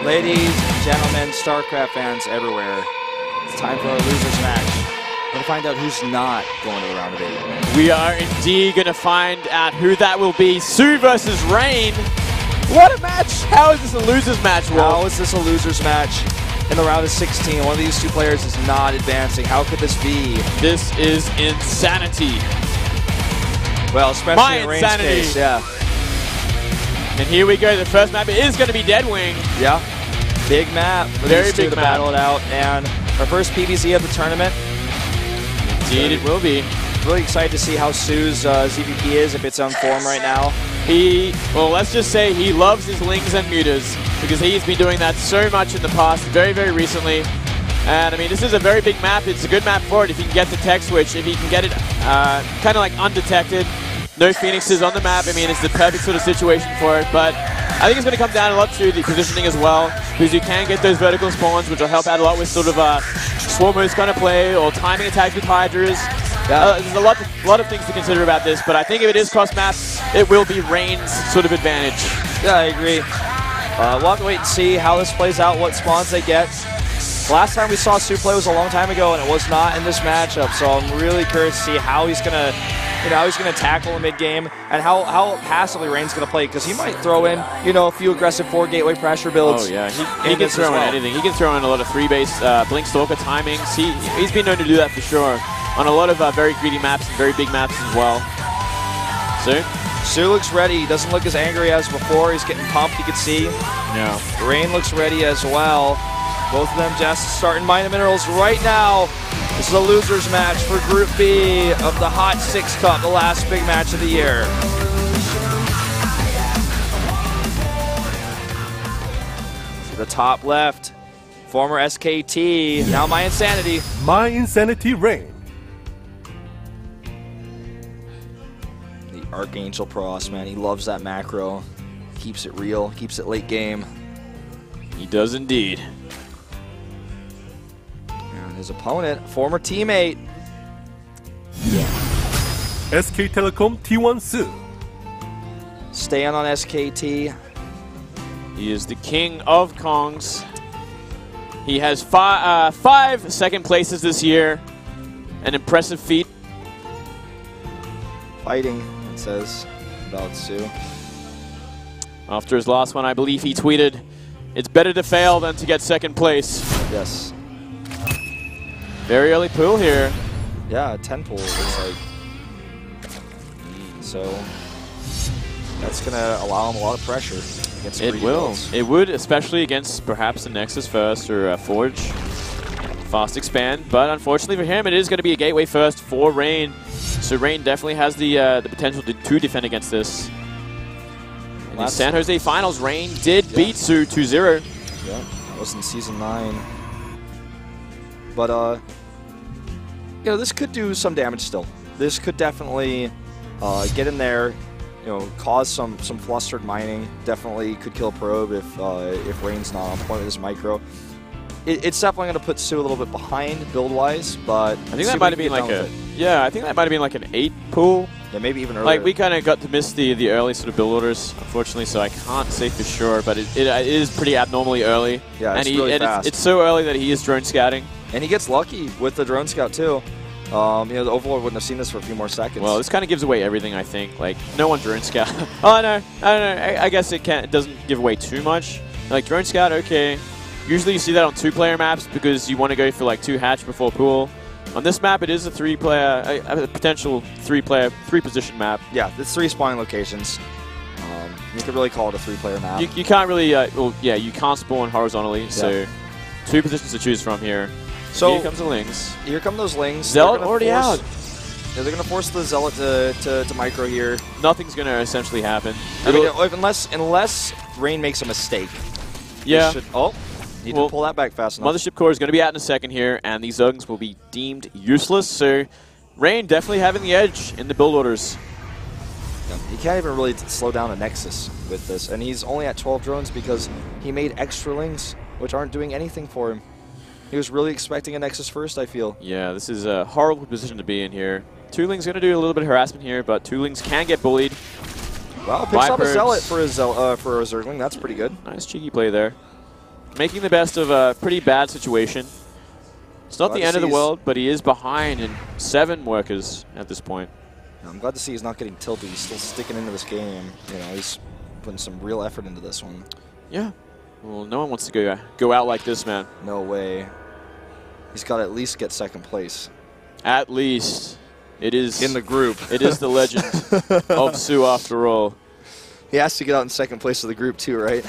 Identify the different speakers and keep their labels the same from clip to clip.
Speaker 1: Ladies and gentlemen, Starcraft fans everywhere, it's time for our losers match. We're going to find out who's not going to the round of 8.
Speaker 2: We are indeed going to find out who that will be. Sue versus Rain. What a match! How is this a losers match, Will?
Speaker 1: How is this a losers match? In the round of 16, one of these two players is not advancing. How could this be?
Speaker 2: This is insanity.
Speaker 1: Well, especially in Rain's case, yeah.
Speaker 2: And here we go. The first map is going to be Deadwing.
Speaker 1: Yeah, big map.
Speaker 2: Very big
Speaker 1: to
Speaker 2: map.
Speaker 1: Battle it out, and our first PvZ of the tournament.
Speaker 2: Indeed, it will be.
Speaker 1: Really excited to see how Sue's ZVP is, if it's on form right now.
Speaker 2: Well, let's just say he loves his lings and mutas because he's been doing that so much in the past, very, very recently. And I mean, this is a very big map. It's a good map for it if he can get the tech switch, if he can get it kind of like undetected. No Phoenixes on the map. I mean, it's the perfect sort of situation for it. But I think it's going to come down a lot to the positioning as well, because you can get those vertical spawns, which will help out a lot with sort of swarmers kind of play or timing attacks with Hydras. There's a lot of things to consider about this, but I think if it is cross map, it will be Rain's sort of advantage.
Speaker 1: Yeah, I agree. We'll have to wait and see how this plays out, what spawns they get. Last time we saw Sue play was a long time ago, and it was not in this matchup. So I'm really curious to see how he's gonna, how he's gonna tackle in mid game, and how passively Rain's gonna play, because he might throw in, a few aggressive 4 gateway pressure builds.
Speaker 2: Oh yeah, he can throw in anything. He can throw in a lot of 3-base Blink Stalker timings. He's been known to do that for sure on a lot of very greedy maps and very big maps as well.
Speaker 1: Sue looks ready. He doesn't look as angry as before. He's getting pumped, you can see.
Speaker 2: No.
Speaker 1: Rain looks ready as well. Both of them just starting mining minerals right now. This is a losers match for Group B of the HOT6 Cup, the last big match of the year. To the top left, former SKT, now My Insanity.
Speaker 3: My Insanity Rain.
Speaker 1: The Archangel Pross, man, he loves that macro. Keeps it real, keeps it late game.
Speaker 2: He does indeed.
Speaker 1: His opponent, former teammate.
Speaker 3: SK Telecom T1 Sue.
Speaker 1: Staying on SKT.
Speaker 2: He is the king of Kongs. He has 5 second places this year. An impressive feat.
Speaker 1: Fighting, it says about Sue.
Speaker 2: After his last one, I believe he tweeted, "It's better to fail than to get second place."
Speaker 1: Yes.
Speaker 2: Very early pool here.
Speaker 1: Yeah, 10 pool, looks like. So, that's going to allow him a lot of pressure against
Speaker 2: It will.
Speaker 1: builds.
Speaker 2: It would, especially against perhaps the Nexus first or Forge. Fast expand, but unfortunately for him, it is going to be a gateway first for Rain. So Rain definitely has the potential to defend against this. In the San Jose Finals, Rain did beat Sue 2-0.
Speaker 1: Yeah, that was in Season 9. But, this could do some damage still. This could definitely get in there, cause some flustered mining. Definitely could kill a probe if Rain's not on point with his micro. It's definitely going to put Sue a little bit behind build-wise, but
Speaker 2: I think that might have been like I think that might have been like an 8 pool.
Speaker 1: Yeah, maybe even earlier.
Speaker 2: Like we kind of got to miss the early sort of build orders, unfortunately, so I can't say for sure, but it is pretty abnormally early.
Speaker 1: Yeah, it's really fast.
Speaker 2: It's so early that he is drone scouting.
Speaker 1: And he gets lucky with the drone scout too. The Overlord wouldn't have seen this for a few more seconds.
Speaker 2: Well, this kind of gives away everything, I think. Like, no one drone scout. Oh, no, I don't know. I guess it doesn't give away too much. Like, drone scout, okay. Usually you see that on 2-player maps because you want to go for like 2 hatch before pool. On this map, it is a 3-player, a potential 3-position map.
Speaker 1: Yeah, it's 3 spawning locations. You could really call it a 3-player map.
Speaker 2: You can't really, you can't spawn horizontally, so 2 positions to choose from here. So here comes the Lings.
Speaker 1: Here come those Lings.
Speaker 2: Zealot already out.
Speaker 1: Yeah, they're going to force the Zealot to micro here.
Speaker 2: Nothing's going to essentially happen.
Speaker 1: I mean, unless Rain makes a mistake.
Speaker 2: Yeah.
Speaker 1: Need to pull that back fast enough.
Speaker 2: Mothership Core is going to be out in a second here, and these Zerglings will be deemed useless. So Rain definitely having the edge in the build orders.
Speaker 1: Yeah, he can't even really slow down a Nexus with this, and he's only at 12 drones because he made extra Lings, which aren't doing anything for him. He was really expecting a Nexus first, I feel.
Speaker 2: Yeah, this is a horrible position to be in here. 2-Ling's going to do a little bit of harassment here, but 2-Lings can get bullied.
Speaker 1: Wow, picks up a Zealot for a Zergling. That's pretty good.
Speaker 2: Nice cheeky play there. making the best of a pretty bad situation. It's not the end of the world, but he is behind in 7 workers at this point.
Speaker 1: I'm glad to see he's not getting tilted. He's still sticking into this game. You know, he's putting some real effort into this one.
Speaker 2: Yeah. Well, no one wants to go out like this, man.
Speaker 1: No way. He's got to at least get second place.
Speaker 2: At least. It is
Speaker 1: in the group.
Speaker 2: It is the legend of Su after all.
Speaker 1: He has to get out in second place of the group too, right?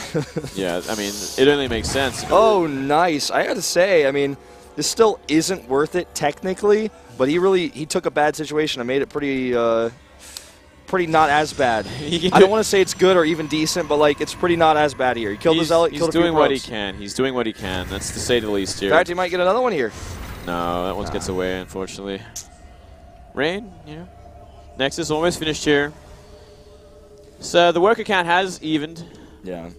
Speaker 2: Yeah, I mean, it only makes sense.
Speaker 1: Oh, nice. I got to say, I mean, this still isn't worth it technically, but he took a bad situation and made it pretty not as bad. I don't want to say it's good or even decent, but like it's pretty not as bad here. He killed the Zealot, killed a few
Speaker 2: He's doing what he
Speaker 1: probes.
Speaker 2: can. He's doing what he can. That's to say the least here.
Speaker 1: In fact, he might get another one here.
Speaker 2: No, that one gets away, unfortunately. Rain, you know, Nexus almost finished here. So the worker count has evened.
Speaker 1: Yeah.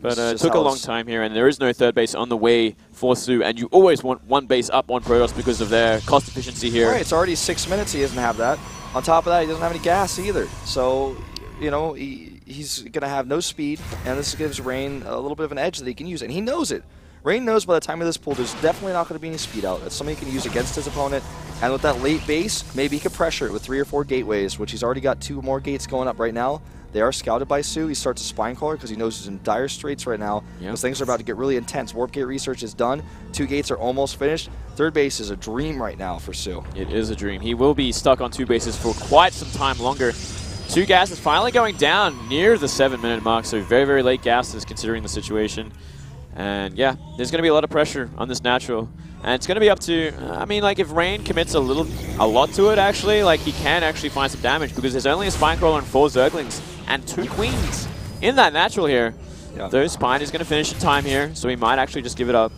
Speaker 2: But it took a long time here, and there is no third base on the way for Su, and you always want one base up on Protoss because of their cost efficiency here.
Speaker 1: Right, it's already 6 minutes. He doesn't have that. On top of that, he doesn't have any gas either. So, you know, he's going to have no speed, and this gives Rain a little bit of an edge that he can use, and he knows it. Rain knows by the time of this pool, there's definitely not going to be any speed out. That's something he can use against his opponent, and with that late base, maybe he could pressure it with 3 or 4 gateways, which he's already got 2 more gates going up right now. They are scouted by Su. He starts a spine caller because he knows he's in dire straits right now.
Speaker 2: Yep.
Speaker 1: Those things are about to get really intense. Warp gate research is done. 2 gates are almost finished. Third base is a dream right now for Su.
Speaker 2: It is a dream. He will be stuck on 2 bases for quite some time longer. 2 gases finally going down near the 7-minute mark, so very, very late gases considering the situation. And yeah, there's going to be a lot of pressure on this natural. And it's going to be up to, I mean, like if Rain commits a lot to it actually, like he can actually find some damage because there's only a Spine Crawler and 4 Zerglings and 2 Queens in that natural here.
Speaker 1: Yeah.
Speaker 2: Though Spine is going to finish in time here, so he might actually just give it up.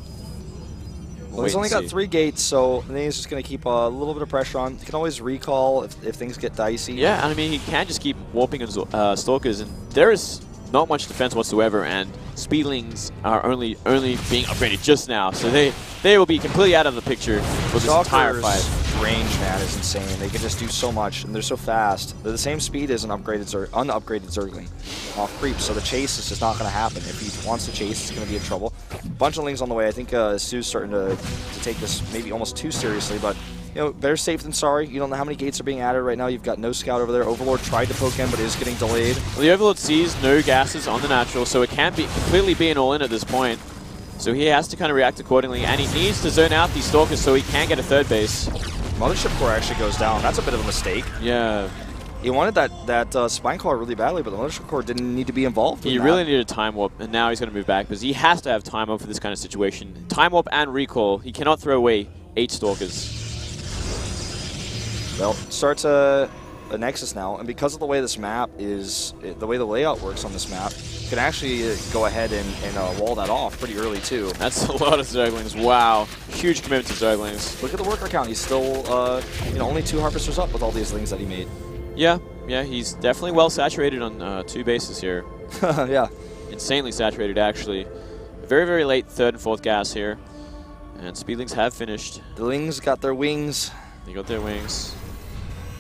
Speaker 1: Well, he's only got 3 gates, so I think he's just going to keep a little bit of pressure on. He can always recall if things get dicey.
Speaker 2: Yeah, I mean, he can just keep warping and Stalkers, and there is not much defense whatsoever, and Speedlings are only being upgraded just now, so they will be completely out of the picture for this entire fight.
Speaker 1: Range, man, is insane. They can just do so much, and they're so fast. They're the same speed as an unupgraded Zergling off creep, so the chase is just not going to happen. If he wants to chase, it's going to be in trouble. Bunch of Lings on the way. I think Su's starting to take this maybe almost too seriously, but you know, better safe than sorry. You don't know how many gates are being added right now. You've got no scout over there. Overlord tried to poke in, but is getting delayed.
Speaker 2: Well, the Overlord sees no gases on the natural, so it can't be completely be an all-in at this point. So he has to kind of react accordingly, and he needs to zone out these Stalkers so he can get a third base.
Speaker 1: Mothership Core actually goes down. That's a bit of a mistake.
Speaker 2: Yeah.
Speaker 1: He wanted that Spine Caller really badly, but the Mothership Core didn't need to be involved in
Speaker 2: He
Speaker 1: that.
Speaker 2: really needed a Time Warp, and now he's going to move back because he has to have Time Warp for this kind of situation. Time Warp and Recall. He cannot throw away 8 Stalkers.
Speaker 1: Well, starts a Nexus now, and because of the way this map is, the way the layout works on this map, you can actually go ahead and wall that off pretty early too.
Speaker 2: That's a lot of Zerglings. Wow. Huge commitment to Zerglings.
Speaker 1: Look at the worker count. He's still, you know, only 2 Harvesters up with all these things that he made.
Speaker 2: Yeah, he's definitely well saturated on 2 bases here.
Speaker 1: Yeah.
Speaker 2: Insanely saturated, actually. Very, very late 3rd and 4th gas here. And Speedlings have finished.
Speaker 1: The Lings got their wings.
Speaker 2: They got their wings.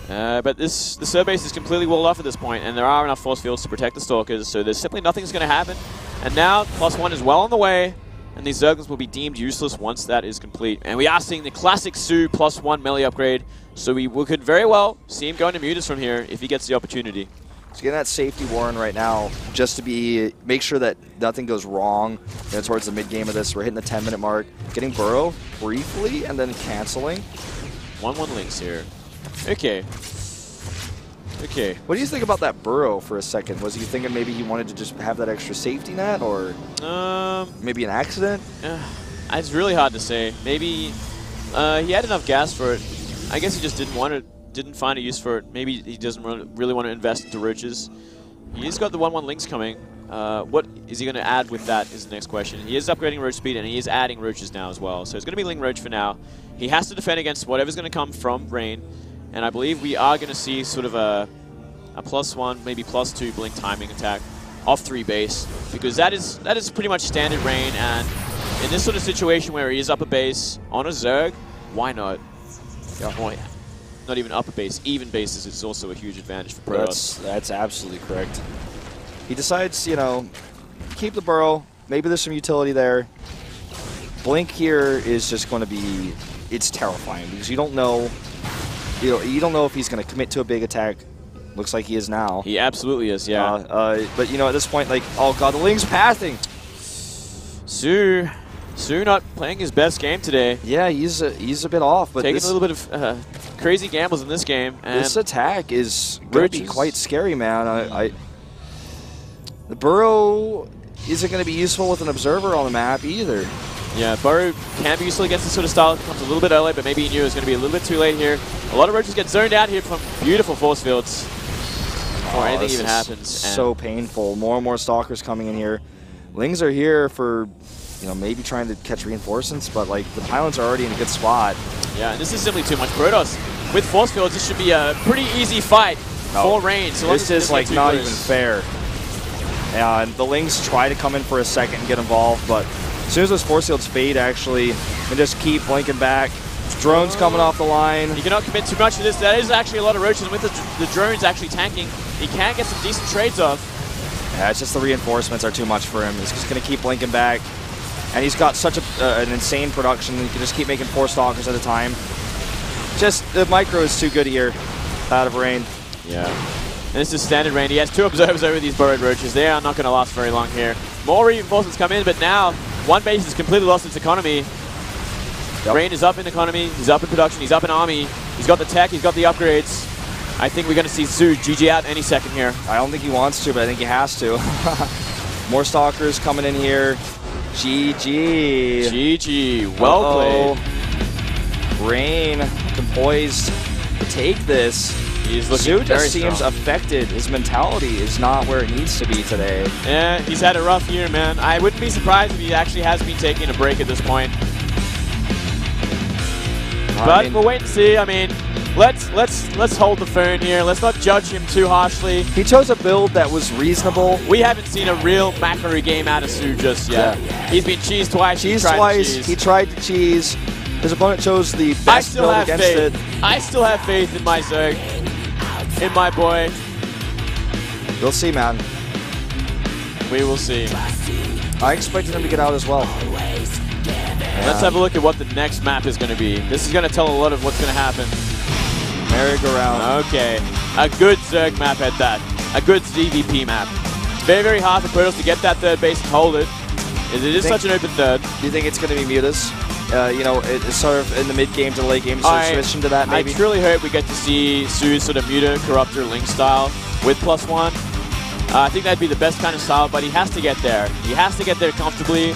Speaker 2: But the third base is completely walled off at this point, and there are enough force fields to protect the Stalkers, so there's simply nothing's going to happen. And now, +1 is well on the way, and these Zerglings will be deemed useless once that is complete. And we are seeing the classic Su +1 melee upgrade, so we could very well see him going to Mutas from here if he gets the opportunity.
Speaker 1: He's getting that safety Warren right now just to make sure that nothing goes wrong, you know, towards the mid-game of this. We're hitting the 10-minute mark. Getting Burrow briefly and then canceling.
Speaker 2: 1-1 Links here. Okay. Okay.
Speaker 1: What do you think about that Burrow for a second? Was he thinking maybe he wanted to just have that extra safety net, or maybe an accident?
Speaker 2: It's really hard to say. Maybe he had enough gas for it. I guess he just didn't find a use for it. Maybe he doesn't really want to invest into Roaches. He's got the 1-1 Links coming. What is he going to add with that is the next question. He is upgrading Roach speed, and he is adding Roaches now as well. So it's going to be Ling Roach for now. He has to defend against whatever's going to come from Rain. And I believe we are going to see sort of a +1, maybe +2 blink timing attack off 3 base, because that is pretty much standard Rain. And in this sort of situation where he is up a base on a Zerg, why not? Yeah. Oh, yeah. Not even up a base, even bases is also a huge advantage for Protoss.
Speaker 1: That's absolutely correct. He decides, you know, keep the Burrow, maybe there's some utility there. Blink here is just going to be, it's terrifying because you don't know, you don't know if he's going to commit to a big attack. Looks like he is now.
Speaker 2: He absolutely is, yeah.
Speaker 1: But you know, at this point, like, oh god, the Ling's pathing.
Speaker 2: Su not playing his best game today.
Speaker 1: Yeah, he's a bit off, but
Speaker 2: taking a little bit of crazy gambles in this game. And
Speaker 1: this attack is going to be quite scary, man. The burrow isn't going to be useful with an observer on the map either.
Speaker 2: Yeah, burrow can be useful against this sort of style. It comes a little bit early, but maybe he knew it was going to be a little bit too late here. A lot of roaches get zoned out here from beautiful force fields before anything even happens.
Speaker 1: So painful. More and more stalkers coming in here. Lings are here for, you know, maybe trying to catch reinforcements, but like the pylons are already in a good spot.
Speaker 2: Yeah, and this is simply too much. Protoss with force fields, this should be a pretty easy fight for Rain. So
Speaker 1: this is like not even fair. And the Lings try to come in for a second and get involved, but as soon as those force fields fade, actually, and just keep blinking back. Drones coming off the line.
Speaker 2: You cannot commit too much to this. That is actually a lot of roaches. With the drones actually tanking, he can get some decent trades off.
Speaker 1: Yeah, it's just the reinforcements are too much for him. He's just going to keep blinking back. And he's got such an insane production. He can just keep making 4 stalkers at a time. Just, the micro is too good here out of Rain.
Speaker 2: Yeah. And this is standard Rain. He has 2 observers over these burrowed roaches. They are not going to last very long here. More reinforcements come in, but now one base has completely lost its economy. Yep. Rain is up in economy, he's up in production, he's up in army, he's got the tech, he's got the upgrades. I think we're going to see Su GG out any second here.
Speaker 1: I don't think he wants to, but I think he has to. More stalkers coming in here. GG.
Speaker 2: GG. Well played.
Speaker 1: Rain poised to take this.
Speaker 2: He's looking
Speaker 1: Su
Speaker 2: very
Speaker 1: just seems
Speaker 2: strong.
Speaker 1: affected. His mentality is not where it needs to be today.
Speaker 2: Yeah, he's had a rough year, man. I wouldn't be surprised if he actually has been taking a break at this point. But we'll wait and see. I mean, let's hold the phone here. Let's not judge him too harshly.
Speaker 1: He chose a build that was reasonable.
Speaker 2: We haven't seen a real macro game out of Su just yet. Yeah. He's been cheesed twice.
Speaker 1: He tried to cheese. His opponent chose the best build against it.
Speaker 2: I still have faith in my Zerg, in my boy.
Speaker 1: We'll see, man.
Speaker 2: We will see.
Speaker 1: I expected him to get out as well.
Speaker 2: Let's have a look at what the next map is going to be. This is going to tell a lot of what's going to happen.
Speaker 1: Merry-go-round.
Speaker 2: Okay. A good Zerg map at that. A good ZVP map. Very, very hard for Protoss to get that third base and hold it. It is such an open third.
Speaker 1: Do you think it's going to be Mutas? You know, it's sort of in the mid-game to late game, so switch into that maybe?
Speaker 2: I truly hope we get to see Su's sort of Muta, Corruptor, Link style with +1. I think that'd be the best kind of style, but he has to get there. He has to get there comfortably.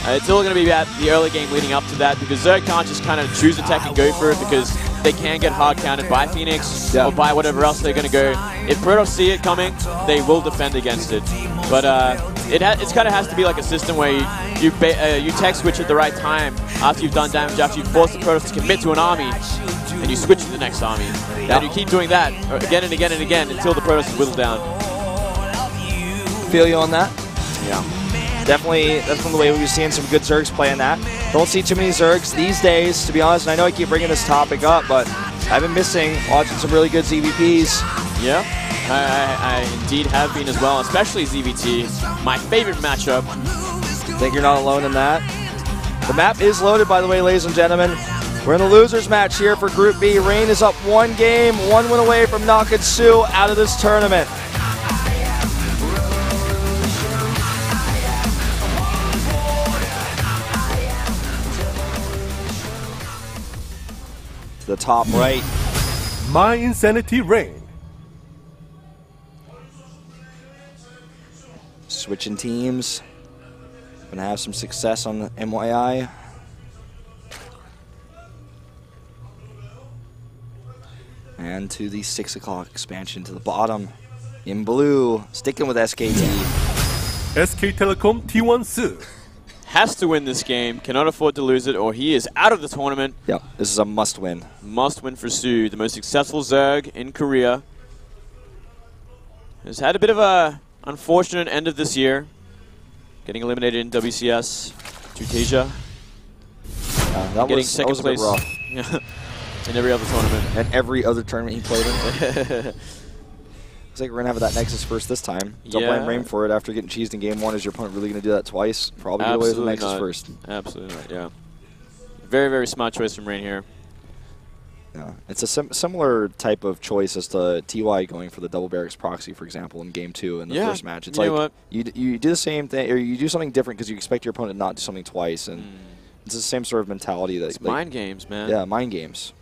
Speaker 2: It's all going to be about the early game leading up to that, because Zerg can't just kind of choose attack and go for it, because they can get hard counted by Phoenix or by whatever else they're going to go. If Protoss see it coming, they will defend against it. But it kind of has to be like a system where you tech switch at the right time after you've done damage, after you've forced the Protoss to commit to an army, and you switch to the next army. And you keep doing that again and again and again until the Protoss is whittled down.
Speaker 1: Feel you on that?
Speaker 2: Yeah.
Speaker 1: Definitely, that's one of the way we've seen some good Zergs playing that. Don't see too many Zergs these days, to be honest. And I know I keep bringing this topic up, but I've been missing watching some really good ZVPs.
Speaker 2: Yeah, I indeed have been as well, especially ZVT, my favorite matchup.
Speaker 1: Think you're not alone in that? The map is loaded, by the way, ladies and gentlemen. We're in the losers match here for Group B. Rain is up 1 game, 1 win away from knocking Su out of this tournament. The top right.
Speaker 3: My Insanity Reign.
Speaker 1: Switching teams. Gonna have some success on the MYI. And to the 6 o'clock expansion to the bottom. In blue, sticking with SKT.
Speaker 3: SK Telecom T1 Su.
Speaker 2: Has to win this game, cannot afford to lose it, or he is out of the tournament.
Speaker 1: Yep, this is a must win.
Speaker 2: Must win for Su, the most successful Zerg in Korea. Has had a bit of a unfortunate end of this year, getting eliminated in WCS to Tasia.
Speaker 1: That
Speaker 2: getting
Speaker 1: was
Speaker 2: second
Speaker 1: a bit
Speaker 2: place
Speaker 1: rough.
Speaker 2: in every other tournament.
Speaker 1: And every other tournament he played in. Looks like we're going to have that Nexus first this time. Don't blame Rain for it after getting cheesed in game 1. Is your opponent really going to do that twice? Probably get away with the Nexus first.
Speaker 2: Absolutely not, yeah. Very, very smart choice from Rain here.
Speaker 1: Yeah, it's a similar type of choice as to TY going for the double barracks proxy, for example, in game 2 in the first match. It's like you do the same thing, or you do something different because you expect your opponent not to do something twice, and it's the same sort of mentality that.
Speaker 2: It's mind games, man.
Speaker 1: Yeah, mind games.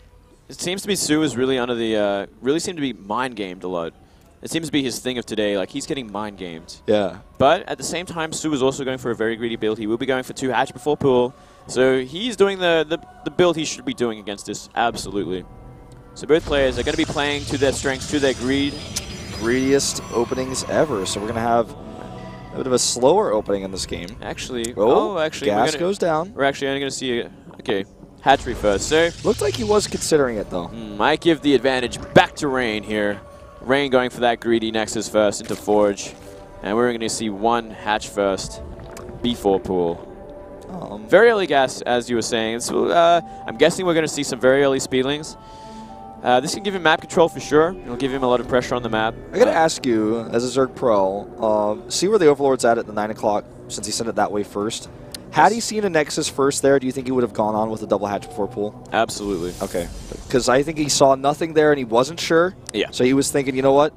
Speaker 2: It seems to be Su is really under the really seemed to be mind gamed a lot. It seems to be his thing of today. Like he's getting mind gamed.
Speaker 1: Yeah.
Speaker 2: But at the same time, Su is also going for a very greedy build. He will be going for 2 hatch before pool. So he's doing the build he should be doing against this. Absolutely. So both players are going to be playing to their strengths, to their greed.
Speaker 1: Greediest openings ever. So we're going to have a bit of a slower opening in this game.
Speaker 2: Actually,
Speaker 1: actually, gas goes down.
Speaker 2: We're actually only going to see hatchery first. So
Speaker 1: looked like he was considering it though.
Speaker 2: Might give the advantage back to Rain here. Rain going for that greedy Nexus first into Forge. And we're going to see 1 hatch first before pool. Very early gas, as you were saying. So, I'm guessing we're going to see some very early speedlings. This can give him map control for sure. It'll give him a lot of pressure on the map.
Speaker 1: I got to ask you, as a Zerg Pro, see where the Overlord's at the 9 o'clock, since he sent it that way first. Had he seen a Nexus first there, do you think he would have gone on with a double hatch before pool?
Speaker 2: Absolutely.
Speaker 1: Okay. Because I think he saw nothing there and he wasn't sure.
Speaker 2: Yeah.
Speaker 1: So he was thinking, you know what?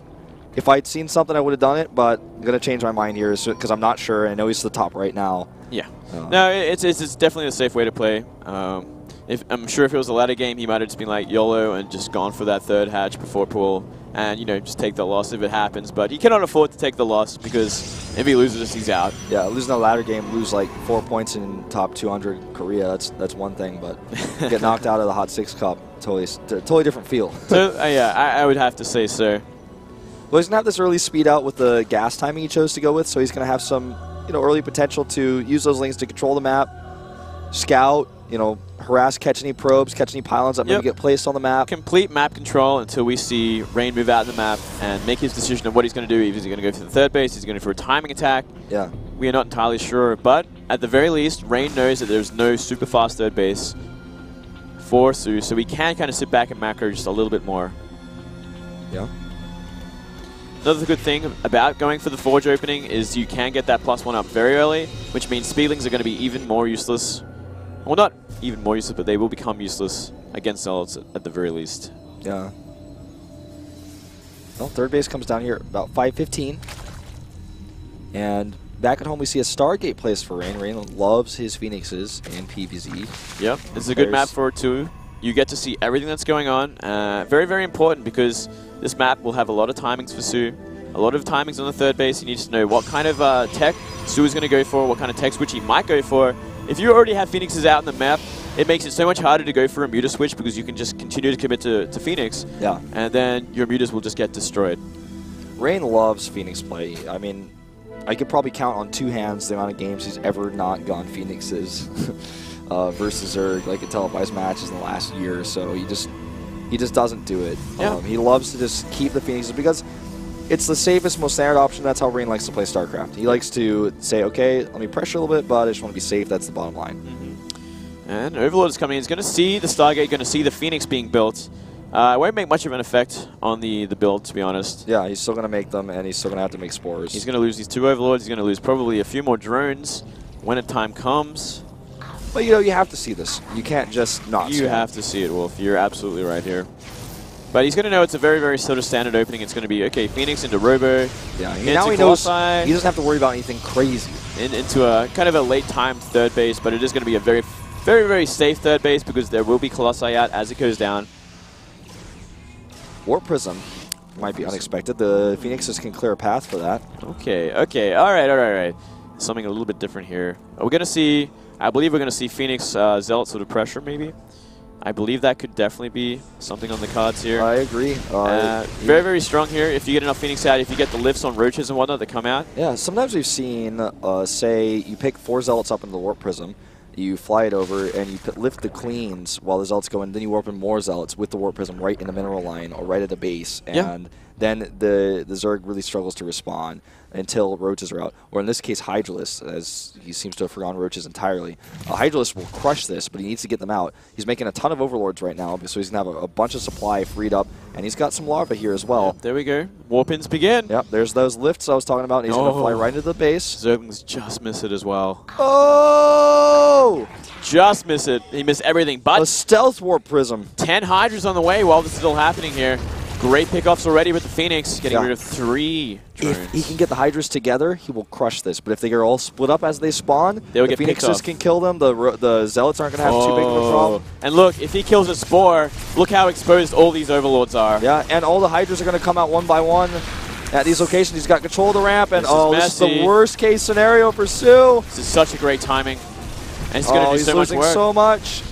Speaker 1: If I'd seen something, I would have done it, but I'm going to change my mind here because I'm not sure. I know he's the top right now.
Speaker 2: Yeah. No, it's definitely a safe way to play. I'm sure if it was a ladder game, he might have just been like YOLO and just gone for that 3rd hatch before pool and, just take the loss if it happens. But he cannot afford to take the loss because if he loses, he's out.
Speaker 1: Yeah, losing a ladder game, lose like 4 points in top 200 Korea, that's one thing. But get knocked out of the HOT6 Cup, totally different feel.
Speaker 2: So, yeah, I would have to say so.
Speaker 1: Well, he's going to have this early speed out with the gas timing he chose to go with, so he's going to have some early potential to use those lanes to control the map, scout, harass, catch any probes, catch any pylons that maybe get placed on the map.
Speaker 2: Complete map control until we see Rain move out of the map and make his decision of what he's going to do. Is he going to go for the 3rd base? Is he going to go for a timing attack?
Speaker 1: Yeah.
Speaker 2: We are not entirely sure, but at the very least, Rain knows that there's no super fast 3rd base for Su, so we can kind of sit back and macro just a little bit more.
Speaker 1: Yeah.
Speaker 2: Another good thing about going for the Forge opening is you can get that +1 up very early, which means speedlings are going to be even more useless. Well, not even more useless, but they will become useless against Zealots at the very least.
Speaker 1: Yeah. Well, 3rd base comes down here about 5:15. And back at home, we see a Stargate placed for Rain. Rain loves his Phoenixes and PVZ.
Speaker 2: Yep, it's a good map for it too. You get to see everything that's going on. Very, very important because this map will have a lot of timings for Su. A lot of timings on the 3rd base. You need to know what kind of tech Su is going to go for, what kind of tech switch he might go for. If you already have Phoenixes out in the map, it makes it so much harder to go for a muta switch because you can just continue to commit to Phoenix.
Speaker 1: Yeah.
Speaker 2: And then your mutas will just get destroyed.
Speaker 1: Rain loves Phoenix play. I mean, I could probably count on 2 hands the amount of games he's ever not gone Phoenixes versus Zerg, like in televised matches in the last year or so. He just doesn't do it.
Speaker 2: Yeah.
Speaker 1: He loves to just keep the Phoenixes because it's the safest, most standard option. That's how Rain likes to play StarCraft. He likes to say, okay, let me pressure a little bit, but I just want to be safe. That's the bottom line.
Speaker 2: And Overlord is coming in. He's going to see the Stargate, going to see the Phoenix being built. It won't make much of an effect on the build, to be honest.
Speaker 1: Yeah, he's still going to make them, and he's still going to have to make spores.
Speaker 2: He's going to lose these 2 Overlords. He's going to lose probably a few more drones when a time comes.
Speaker 1: But, you have to see this. You can't just not see it.
Speaker 2: You have to see it, Wolf. You're absolutely right here. But he's going to know it's a very, very sort of standard opening. It's going to be, okay, Phoenix into Robo.
Speaker 1: Yeah, now he knows he doesn't have to worry about anything crazy.
Speaker 2: Into a kind of a late-timed 3rd base, but it is going to be a very, very, very safe 3rd base because there will be Colossi out as it goes down.
Speaker 1: Warp Prism might be unexpected. The Phoenixes can clear a path for that.
Speaker 2: Okay, all right. Something a little bit different here. We're going to see, I believe we're going to see Phoenix Zealot sort of pressure maybe. I believe that could definitely be something on the cards here.
Speaker 1: I agree.
Speaker 2: Very, very strong here. If you get enough Phoenix out, if you get the lifts on roaches and whatnot that come out.
Speaker 1: Yeah, sometimes we've seen, say, you pick 4 Zealots up into the Warp Prism, you fly it over, and you lift the Queens while the Zealots go in, then you warp in more Zealots with the Warp Prism right in the mineral line or right at the base. And then the Zerg really struggles to respond until roaches are out. Or in this case, Hydralisk, as he seems to have forgotten roaches entirely. Hydralisk will crush this, but he needs to get them out. He's making a ton of Overlords right now, so he's going to have a bunch of supply freed up, and he's got some larvae here as well.
Speaker 2: Yep, there we go. Warpins begin.
Speaker 1: Yep, there's those lifts I was talking about, and he's going to fly right into the base.
Speaker 2: Zerglings just miss it as well.
Speaker 1: Oh!
Speaker 2: Just miss it. He missed everything. But
Speaker 1: a stealth warp prism.
Speaker 2: 10 Hydras on the way while this is still happening here. Great pickoffs already with the Phoenix, getting rid of 3 drones.
Speaker 1: If he can get the Hydras together, he will crush this. But if they are all split up as they spawn, the Phoenixes can kill them. The Zealots aren't going to have too big of a problem.
Speaker 2: And look, if he kills a Spore, look how exposed all these Overlords are.
Speaker 1: Yeah, and all the Hydras are going to come out one by one at these locations. He's got control of the ramp, and this is the worst case scenario for Su.
Speaker 2: This is such a great timing. And he's going to do so much work.
Speaker 1: He's losing so much.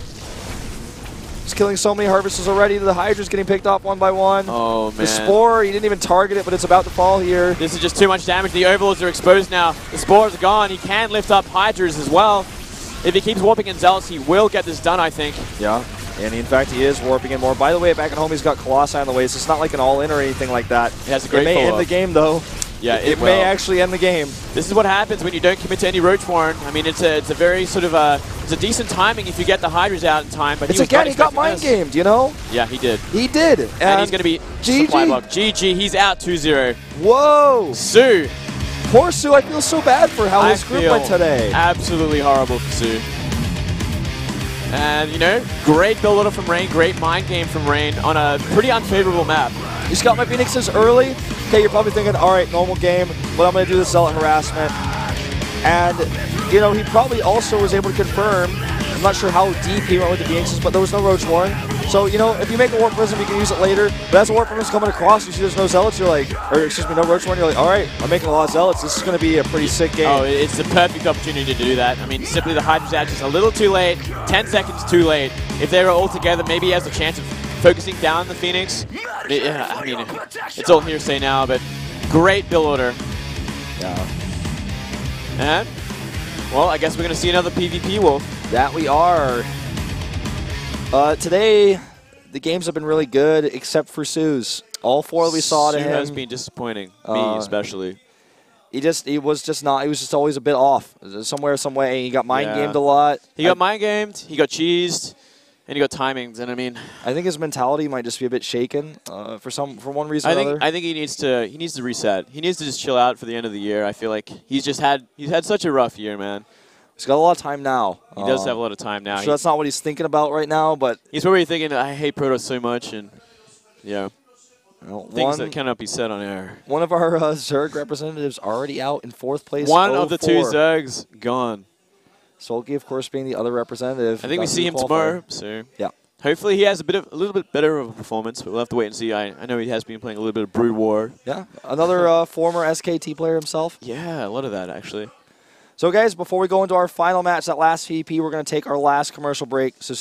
Speaker 1: He's killing so many Harvesters already. The Hydra's getting picked off one by one.
Speaker 2: Oh, man.
Speaker 1: The Spore, he didn't even target it, but it's about to fall here.
Speaker 2: This is just too much damage. The Overlords are exposed now. The Spores are gone. He can lift up Hydras as well. If he keeps warping in Zealots, he will get this done, I think.
Speaker 1: Yeah, and in fact, he is warping in more. By the way, back at home, he's got Colossi on the way, so it's not like an all-in or anything like that.
Speaker 2: It has a great
Speaker 1: It may end the game, though.
Speaker 2: Yeah,
Speaker 1: it may actually end the game.
Speaker 2: This is what happens when you don't commit to any Roach Warren. I mean, it's a very sort of it's a decent timing if you get the Hydras out in time. But
Speaker 1: he got mind gamed, you know?
Speaker 2: Yeah, he did.
Speaker 1: He did.
Speaker 2: And he's going to be supply block. GG, he's out 2-0.
Speaker 1: Whoa.
Speaker 2: Su.
Speaker 1: Poor Su, I feel so bad for how his group went today.
Speaker 2: Absolutely horrible for Su. And, you know, great build order from Rain, great mind game from Rain on a pretty unfavorable map.
Speaker 1: He's got my Phoenixes early. Okay, you're probably thinking, all right, normal game, but I'm going to do the Zealot harassment. And, you know, he probably also was able to confirm, I'm not sure how deep he went with the Phoenixes, but there was no Roach Warren. So, you know, if you make a Warp Prism, you can use it later. But as a Warp Prism is coming across, you see there's no Zealots, you're like, or excuse me, no Roach Warren, you're like, all right, I'm making a lot of Zealots. This is going to be a pretty sick game.
Speaker 2: Oh, it's the perfect opportunity to do that. I mean, simply the Hydra's out just a little too late, 10 seconds too late. If they were all together, maybe he has a chance of focusing down the Phoenix. Yeah, I mean, it's all hearsay now, but great build order.
Speaker 1: Yeah.
Speaker 2: And, well, I guess we're going to see another PvP Wolf.
Speaker 1: That we are. Today, the games have been really good, except for Su's. All 4 we saw to him.
Speaker 2: has been disappointing, me especially.
Speaker 1: He was just always a bit off. Somewhere, some way. He got mind gamed a lot.
Speaker 2: He got mind gamed, he got cheesed, and he got timings. And I mean,
Speaker 1: I think his mentality might just be a bit shaken for one reason or another.
Speaker 2: I think he needs to reset. He needs to just chill out for the end of the year. I feel like he's had such a rough year, man.
Speaker 1: He's got a lot of time now.
Speaker 2: He does have a lot of time now.
Speaker 1: I'm sure that's not what he's thinking about right now, but
Speaker 2: he's probably thinking, I hate Protoss so much, and yeah.
Speaker 1: Well,
Speaker 2: things that cannot be said on air.
Speaker 1: One of our Zerg representatives already out in 4th place.
Speaker 2: One of the 2 Zergs gone.
Speaker 1: Solky, of course, being the other representative.
Speaker 2: I think we see him tomorrow, so
Speaker 1: yeah.
Speaker 2: Hopefully he has a little bit better of a performance, but we'll have to wait and see. I know he has been playing a little bit of Brood War.
Speaker 1: Yeah, another former SKT player himself.
Speaker 2: Yeah, a lot of that, actually.
Speaker 1: So, guys, before we go into our final match, that last PvP, we're going to take our last commercial break. So